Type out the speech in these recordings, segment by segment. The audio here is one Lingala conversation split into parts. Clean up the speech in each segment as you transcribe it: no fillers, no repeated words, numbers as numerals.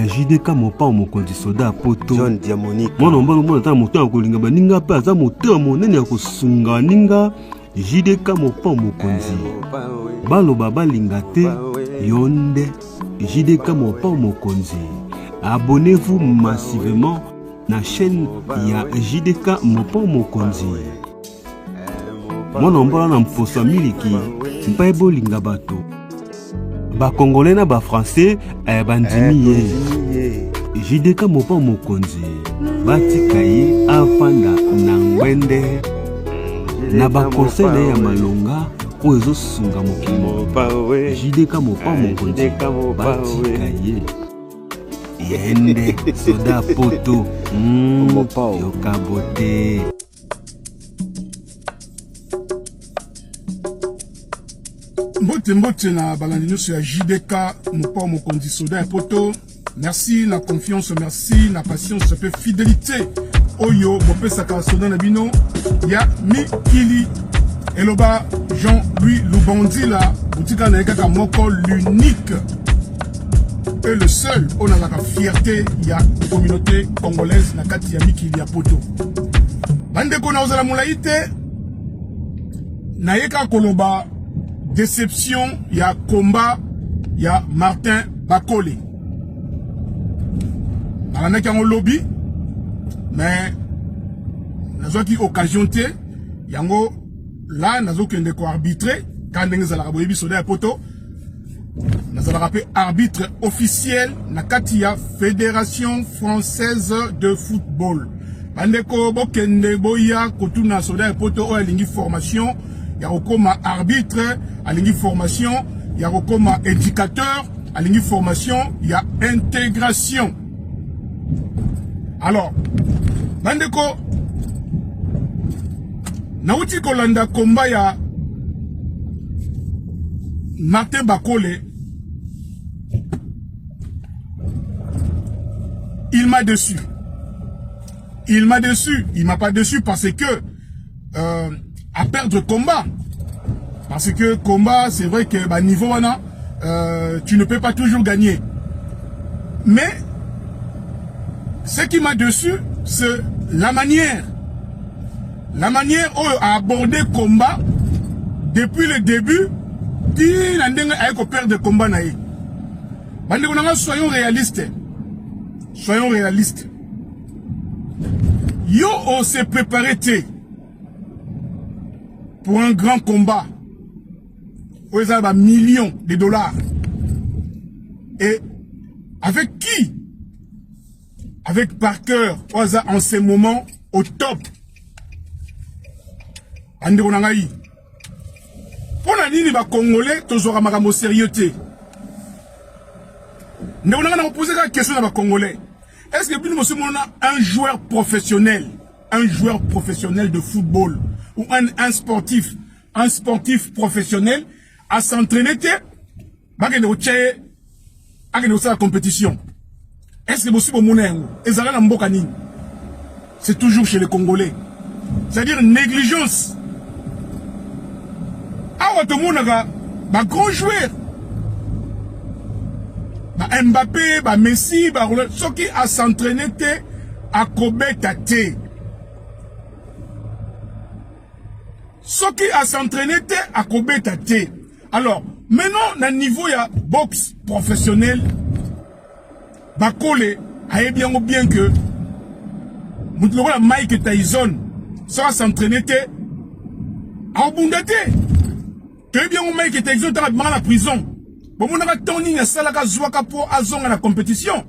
JDK mopa mokonzi soda poto John Diamonique mwana mbalo mwana ta moto akolinga baninga pe aza moto monene akosunga ninga JDK mopa mokonzi baloba balinga te yonde JDK mopa mokonzi. Abonnez-vous massivement na chaîne ya JDK mopa mokonzi. Mwana mbalo na mposa miliki mpa bolinga bato ba congolais na ba français bandimi ye JDK mopa mokonzi batika ye afanda na ngwende na ba conseil na ya malonga ozo sunga mokimo JDK mopa mokonzi batika ye yende soda poto yokabote. Mbote na balandi nyonso ya JDK mopa mokonzi soda poto. Merci na confiance, merci na patience pe fidélité oyo bopesaka soda na bino ya mikili eloba Jean-Louis Lubandi la boutika na ekaka moko l'unique et le seul on a la fierté ya communauté congolaise na kati ya mikili ya poto. Bande ko na ozala mulaite na yeka koloba déception ya combat ya Martin Bakole. Nalanaki en lobby mais nazo ki occasion te yango là nazo kende ko arbitrer quand ndenge za la boyebi soda poto nazo la rappeler arbitre officiel na kati ya Fédération Française de Football. Bandeko bokende boya kotuna soda poto o alingi formation ya kokoma arbitre alingi formation ya kokoma éducateur alingi formation ya intégration. Alors bandeko nauti kolanda komba ya Martin Bakole, il m'a déçu. Il m'a déçu. Il m'a pas déçu parce que à perdre combat. Parce que combat, c'est vrai que bah, niveau tu ne peux pas toujours gagner. Mais ce qui m'a déçu, c'est la manière. La manière où a abordé le combat depuis le début, puis la ndenge a perdre le combat. Soyons réalistes. Soyons réalistes. Yo, on s'est préparé pour un grand combat. Où ils ont millions de dollars. Et avec qui? Avec Parker, en ce moment, au top. Ande konangai. Pour la ligne, les Congolais, toujours à makambo sérieux. Nous avons posé la question à les Congolais. Est-ce que nous sommes un joueur professionnel de football, ou un sportif professionnel à s'entraîner à la compétition? Est-ce que possible c'est toujours chez les Congolais. C'est-à-dire négligence. Ah, tout le monde a grand joueur. Mbappé, Messi, ceux qui a s'entraîné à Kobeta. Ceux qui a s'entraîné à Kobeta. Alors, maintenant, dans le niveau de boxe professionnel, Bakole a bien que Mike Tyson ça s'entraîner à Bundate. Que bien Mike Tyson dans la prison. Bon on a Tony Salaka Zwaka pour Azong à la compétition.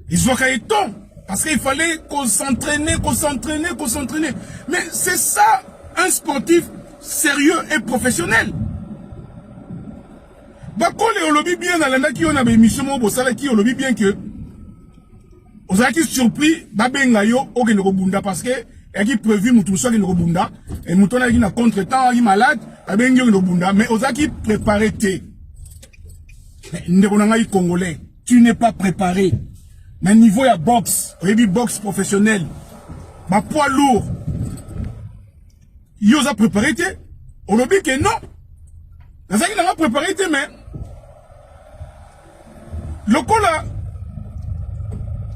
Ils ont fait ton parce qu'il fallait qu'on s'entraîne. Mais c'est ça un sportif sérieux et professionnel. Bakole au lobby bien dans la qui on a émission qui au lobby bien que on a qui surpris babengayo au Bunda parce que il y a prévu mutu so ki Bunda et mutu na qui na contre-temps il malade babengayo Bunda mais on a qui préparé té ndeko congolais tu n'es pas préparé mais niveau ya boxe professionnel ba poids lourd ils ont préparé té au lobby que non ça qui n'a pas préparé té mais Lokola,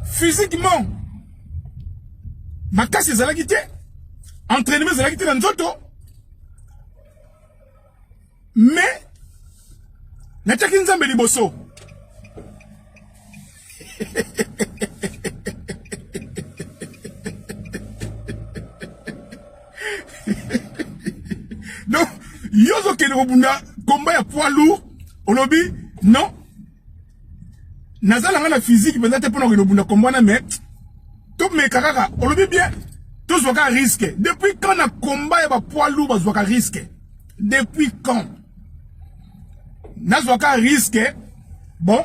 physiquement, ma casse est à la guité, entraînement est à la guité dans Nzoto, mais, n'a pas qu'une zambe liboso. Donc, yozo ke robunda combat ya poids lourd, on lobby non. Nazala nga la physique peut-être pour nous robunda combat na mais tout me kakaka, on lobby bien. Tout soit ka risque. Depuis quand na combat ya poids lourd ba soit ka risque? Depuis quand? Na soit ka risque. Bon,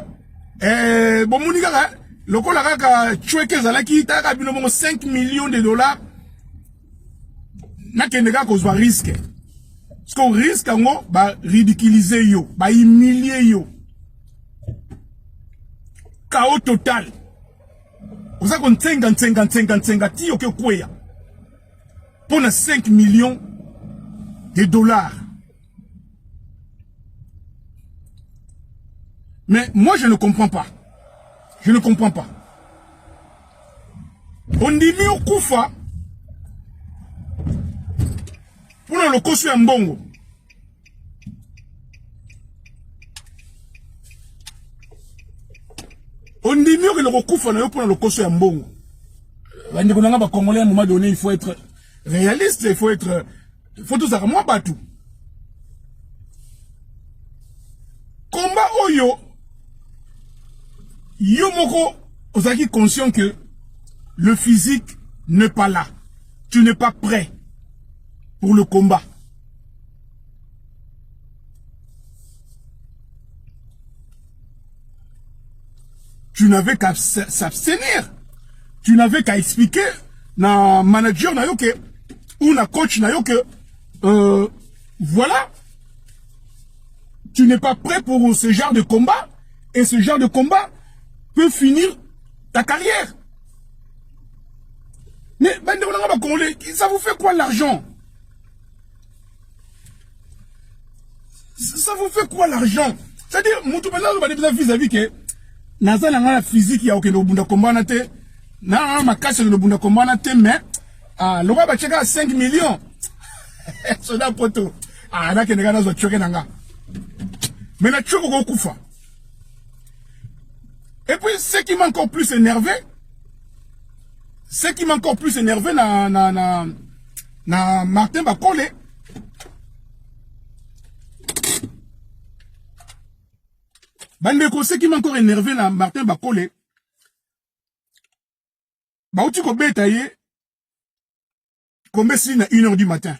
bon moni kaka lokola kaka chweke zalaki ta ka bino mo 5 millions de dollars. Na kende ka ko soit risque. Parce qu'on risque en ba ridiculiser yo, ba humilier yo. Chaos total. Vous avez 50 ti ok quoi pour 5 millions de dollars. Mais moi je ne comprends pas. Je ne comprends pas. On dit mieux au Koufa pour le kosu ya mbongo. On dit mieux que le recouffe pour le kosu ya mbongo. Les Congolais à un moment donné, il faut être réaliste, il faut tout ça. Moi, pas tout. Combat oyo, yo moko, osaki conscient que le physique n'est pas là. Tu n'es pas prêt pour le combat. Tu n'avais qu'à s'abstenir. Tu n'avais qu'à expliquer na manager na yo que ou na coach na yo que voilà, tu n'es pas prêt pour ce genre de combat et ce genre de combat peut finir ta carrière. Mais ça vous fait quoi l'argent? Ça vous fait quoi l'argent? C'est-à-dire, moutou maintenant, vous avez vis-à-vis que Naza la physique, il y a aucun bunda combat na te. Na ma casse le bunda combat na te, mais le roi va checker à 5 millions. C'est un poteau. Là, qui n'est pas dans checker nanga. Mais na choko go kufa. Et puis, ce qui m'a encore plus énervé, na Martin Bakole. Bandeko, ce qui m'a encore énervé na Martin Bakole, Baouti Kobe taillé, combat ici na 1h du matin.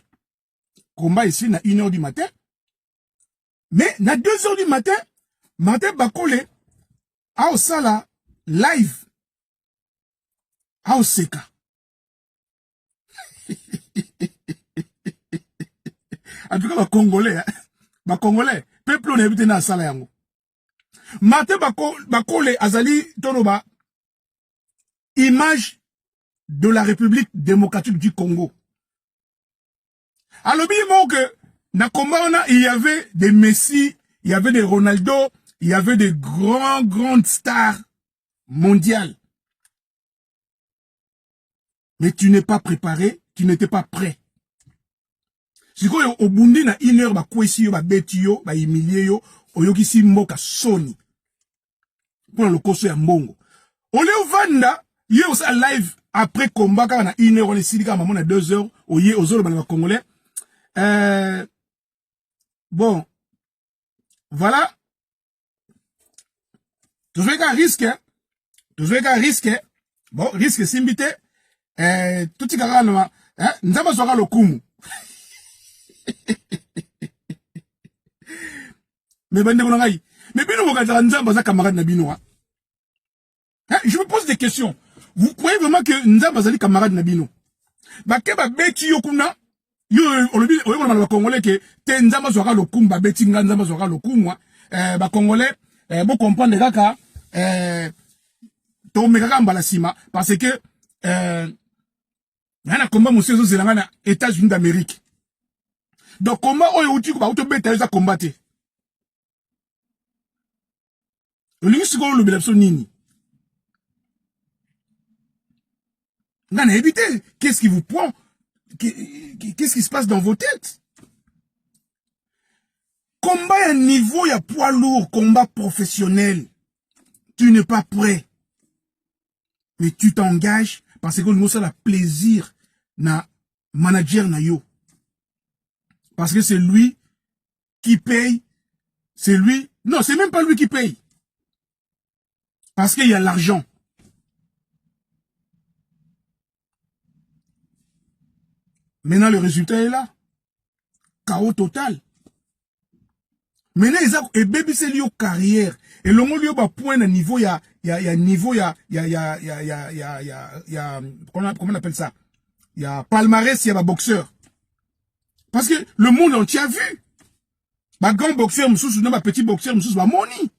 Combat ici na 1h du matin. Mais na 2h du matin, Martin Bakole a au sala live. A au seka. En tout cas, Congolais, peuple on habite na sala yango. Martin Bakole azali tonoba image de la République démocratique du Congo. Alors bien que na combat il y avait des Messi, il y avait des Ronaldo, il y avait des grandes stars mondiales. Mais tu n'es pas préparé, tu n'étais pas prêt. Si quoi au bundi na 1 heure ba kwesi yo ba beti yo ba humilier yo oyokisi mboka soni pour le koso ya mbongo. Ole vanda ye osa live après combat quand na 1 heure on est sidika maman na 2 heures oye ozolo ba congolais. Bon voilà. Tu veux qu'un risque bon risque simbité tout y kaka no nzamba soka lokumu. Mais bande ko ngai mais bino bokata nzamba za camarade na bino hein? Je me pose des questions. Vous croyez vraiment que nzamba zali camarade na bino ba ke ba beti yo kuna yo olobi oyo na ba congolais que te nzamba soka lokumu ba beti nga nzamba soka lokumu ba congolais bo comprendre kaka to me kaka mbala sima parce que na combat monsieur zo zelanga na États-Unis d'Amérique. Donc comment oyo uti ko ba uto beta za combattre. nini. Qu'est-ce qui vous prend? Qu'est-ce qui se passe dans vos têtes? Combat à un niveau, il y a poids lourd, combat professionnel. Tu n'es pas prêt. Mais tu t'engages parce que nous, ça a plaisir na manager na yo. Parce que c'est lui qui paye. C'est lui. Non, c'est même pas lui qui paye. Parce qu'il y a l'argent. Maintenant, le résultat est là. Chaos total. Maintenant, et baby, c'est lié aux carrières. Et le monde, il y a point à niveau, il y a niveau, comment on appelle ça? Il y a palmarès, il y a boxeur. Parce que le monde entier a vu. Ma grand boxeur, ma petit boxeur, ma money.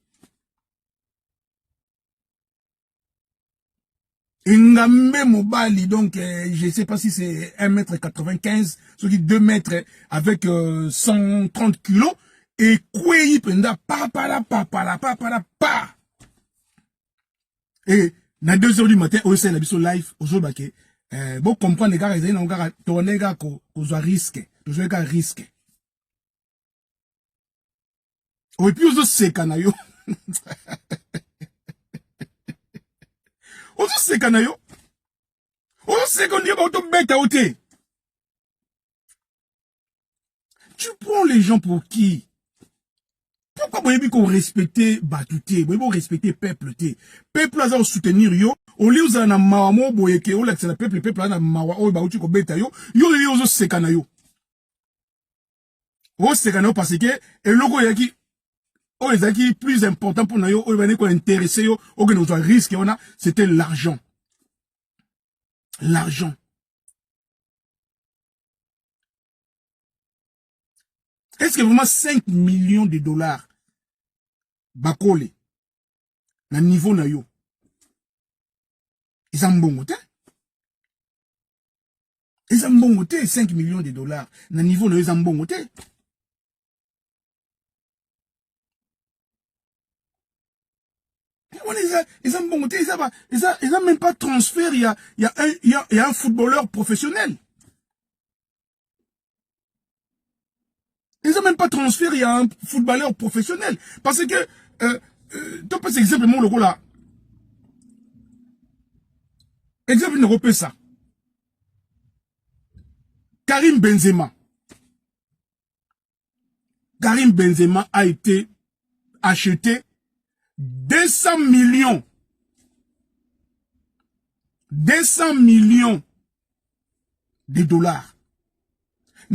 Ngambe Mobali, donc, je sais pas si c'est 1m95, ce qui 2 mètres avec 130 kilos. Et Kwei Penda, pa. Et, na 2h du matin, au sein de la live, aujourd'hui, bon, comprendre les gars, ils ont tourné, les gars, qu'on soit risqué. Les gars risqué. Et puis, aux c'est canayo. Aux c'est canayo. Aux c'est qu'on dit, auto bête à ôter. Tu prends les gens pour qui? Pourquoi vous avez qu'on respecte Batouté, vous avez respecter peuple té. Peuple a soutenir yo, au lieu de mawamo boyeke, au lac c'est le peuple a na mawa o ba uti ko beta yo, yo zo sekana yo. O sekana parce que et logo yaki o ezaki plus important pour na yo, o ba ko intéressé yo, o que nous risque on a, c'était l'argent. L'argent. Est-ce que vraiment 5 millions de dollars bakole na niveau na yo ils ont bon côté 5 millions de dollars na niveau na yo ils ont bon côté ils ont bon côté ils ont même pas transfert il y a un footballeur professionnel. Ils n'ont même pas transféré, il y a un footballeur professionnel. Parce que, tu peux exemple, mon logo là. Exemple, ne repère ça. Karim Benzema. Karim Benzema a été acheté 200 millions. 200 millions de dollars.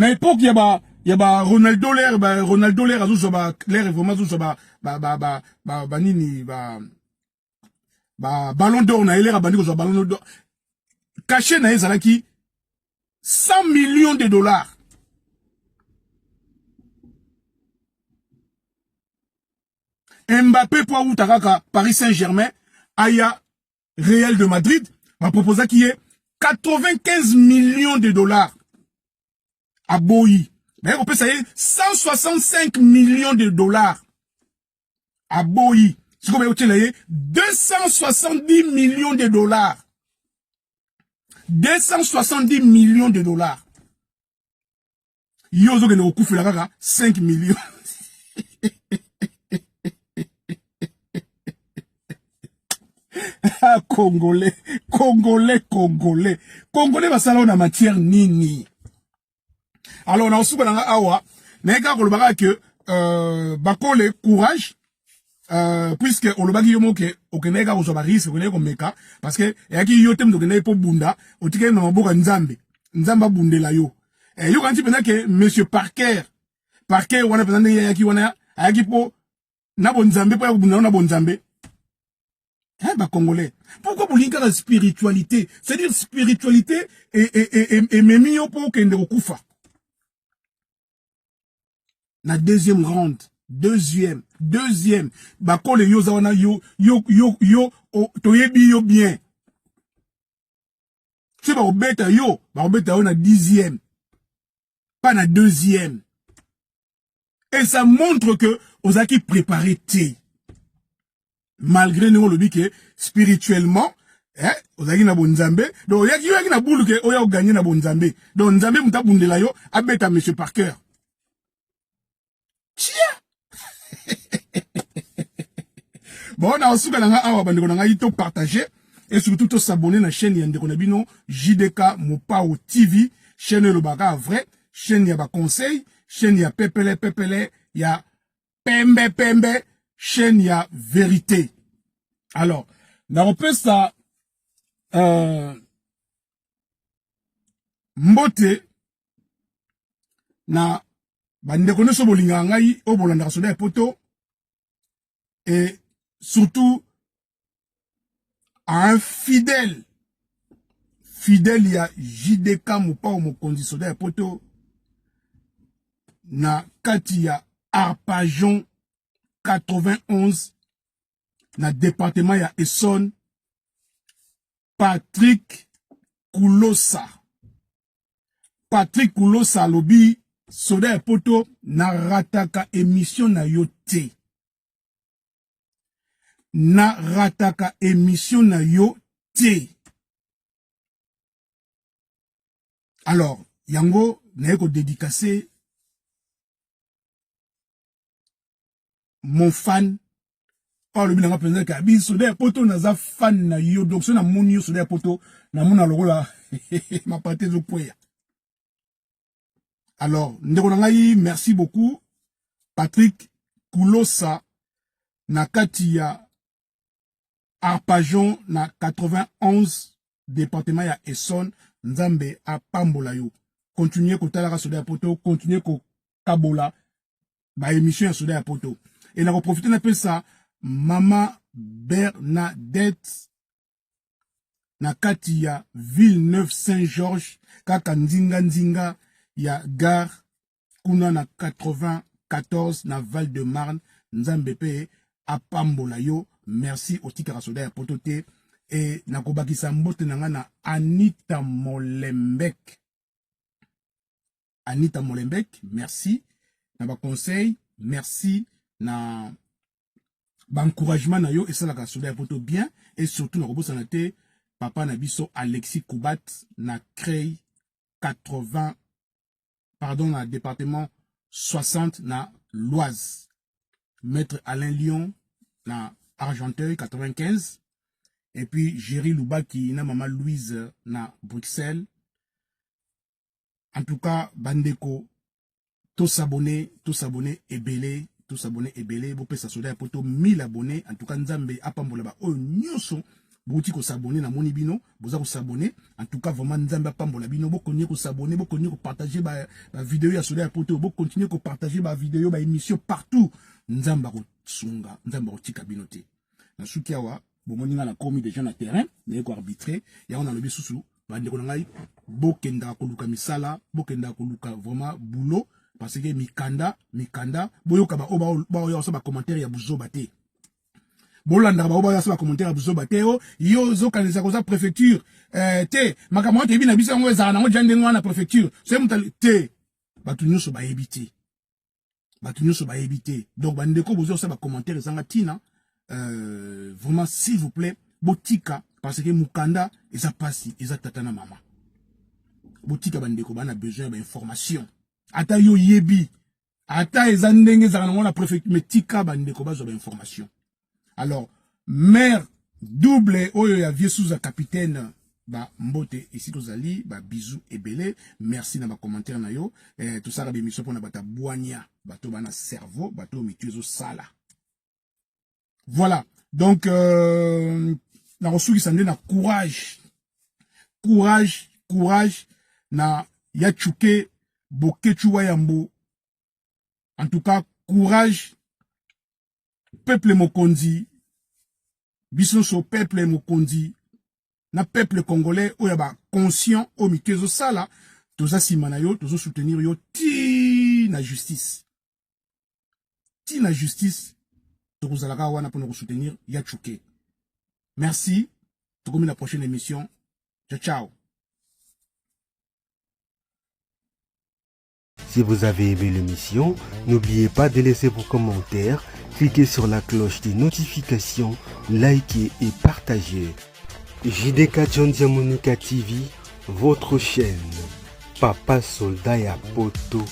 À l'époque, il y a Ronaldo l'air a zo l'air vraiment zo ballon d'or na l'air bandi ko ballon d'or caché na ezalaki 100 millions de dollars. Mbappé pour outaraka Paris Saint-Germain aya Real de Madrid va proposer qui est 95 millions de dollars à Boyi. Mais on peut savoir 165 millions de dollars à Boyi. Ce qu'on peut dire, 270 millions de dollars. 270 millions de dollars. Yozo que nous couvre la 5 millions. Congolais va salon en matière nini. Alors, on a aussi awa, nega kolobaka que bakole courage puisque on le bagi yomo ke okenega ko risque ko neko meka parce que yaki yotem do kenai po bunda otike na maboka nzambe bundela yo yo kanti pena ke monsieur Parker wana pena yaki wana yaki po na bon nzambe po bunda na bon nzambe ba congolais pourquoi bolinga la spiritualité c'est-à-dire spiritualité et memi yo po kende kokufa. Na deuxième round, deuxième, bakole yo zawana yo, toyebi yo bien. C'est ba obeta yo na 10e, pas na 2e. Et ça montre que Ozaki préparé té. malgré nous le dit que spirituellement ozaki na bonzambe donc yaki na boule que oya gagner na bonzambe donc nzambe muta bundela yo abeta monsieur Parker tia bon on a aussi que nga awa bandeko nga ito partager et surtout to s'abonner na chaîne ya ndeko na bino JDK Mopao TV chaîne le baka vrai chaîne ya ba conseil chaîne ya pepele ya pembe chaîne ya vérité. Alors na repère ça mbote na bandeko nyonso bolinga ngai o bolanda soda ya poto et surtout à un fidèle ya JDK Mopao Mokonzi soda ya poto na kati ya Arpajon 91 na département ya Essonne Patrick Koulosa lobi soda ya poto na rataka émission na yo te. Na rataka émission na yo te. Alors, yango na yeko dédicacé mon fan. Or le binanga président Kabi soda ya poto naza fan na yo donc so na moni yo soda ya poto na mona lokola ma pate zo poya. Alors, ndeko na ngai merci beaucoup Patrick Koulosa na kati ya Arpajon na 91 département ya Essonne nzambe a pambola yo. Continuez ko talaka soda ya poto, continuez ko kabola ba émission ya soda ya poto. Et na profiter na peu ça Mama Bernadette na kati ya Villeneuve Saint-Georges kaka nzinga ya gare kuna na 94 na Val-de-Marne nzambe pe apambola yo. Merci otika soda ya poto te et na kobakisa mbote nanga na Anita Molembek merci na ba conseil merci na ba encouragement na yo et ça la soda ya poto bien et surtout na kobosa na te papa na biso Alexis Koubat na Crey 80 pardon na département 60 na l'Oise maître Alain Lyon na Argenteuil 95 et puis Jerry Loubaki na maman Louise na Bruxelles. En tout cas bandeko tous s'abonner ebele bo pesa soda ya poto 1000 abonnés. En tout cas nzambe apambola ba o nyonso bouti ko s'abonner na moni bino boza ko s'abonner. En tout cas vraiment nzambe apambola bino bo continuer ko s'abonner bo continuer ko partager ba vidéo ya soda ya poto bo continuer ko partager ba vidéo ba émission partout nzamba ko sunga nzamba ko tika bino te na sukiawa bo moninga na komi déjà na terrain na ko arbitrer ya on a le bisusu ba ndeko ngai bo kenda ko luka misala bo kenda ko luka vraiment boulot parce que mikanda boyoka ba oba yo ba commentaire ya buzoba te bolanda ba oba yo ba commentaire ya buzoba te yo zo kanisa ko za préfecture te makamwa te bi na bisa ngo za na ngo jande ngwa na préfecture c'est mutal te batu nyuso ba ebité donc ba ndeko bozo sa ba commentaire zanga tina vraiment s'il vous plaît botika parce que mukanda eza pasi eza tatana mama botika ba ndeko bana besoin ba information ata yo yebi ata eza ndenge za na préfecture metika ba ndeko bazo ba information. Alors maire double oyo ya vieux sous capitaine ba mbote ici tozali ba bisous ebele merci na ba commentaire na yo tout ça la émission pour na bata boania bato bana cerveau bato mituezo sala. Voilà donc na resuki sande na courage na yachuke bokechu wayambo. En tout cas courage peuple mokonzi biso so peuple mokonzi na peuple congolais oyaba conscient o mikezo sala toza simana yo tozo soutenir yo ti na justice tokozalaka wana pour nous soutenir yachuke. Merci tokomi la prochaine émission. Ciao. Si vous avez aimé l'émission, n'oubliez pas de laisser vos commentaires cliquez sur la cloche des notifications, likez et partagez. JDK John Diamonica TV, votre chaîne. Papa Soldat ya Poto.